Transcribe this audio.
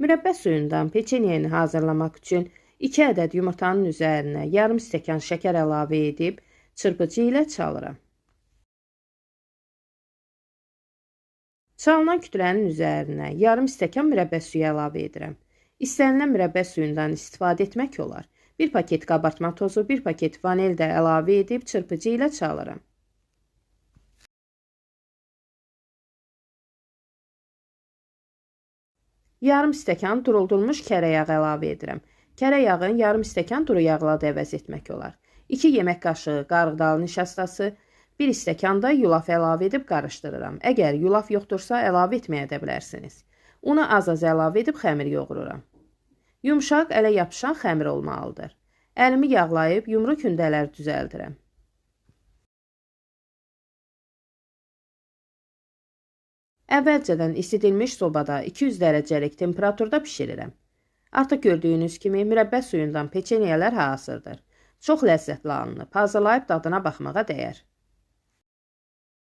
Mürəbbə suyundan peçenyeni hazırlamaq üçün 2 ədəd yumurtanın üzərinə yarım stəkan şəkər əlavə edib çırpıcı ilə çalıram. Çalınan kütlənin üzərinə yarım stəkan mürəbbə suyu əlavə edirəm. İstənilən mürəbbə suyundan istifadə etmək olar. 1 paket qabartma tozu, 1 paket vanil də əlavə edib çırpıcı ilə çalıram. Yarım stəkan duruldulmuş kərə yağı əlavə edirəm. Kərə yağın yarım stəkan duru yağla da əvəz etmək olar. 2 yemək qaşığı qarğıdalı nişastası, 1 stəkan da yulaf əlavə edib qarışdırıram. Əgər yulaf yoxdursa əlavə etməyə də bilərsiniz. Unu az-az əlavə edib xəmir yoğururam. Yumşaq, ələ yapışan xəmir olmalıdır. Əlimi yağlayıb yumru kündələr düzəldirəm. Əvvəlcədən isidilmiş sobada 200 dərəcəlik temperaturda bişirirəm. Artıq gördüyünüz kimi mürəbbə suyundan peçenyelər hazırdır. Çox ləzzətli alınıb, hazırlayıb dadına baxmağa dəyər.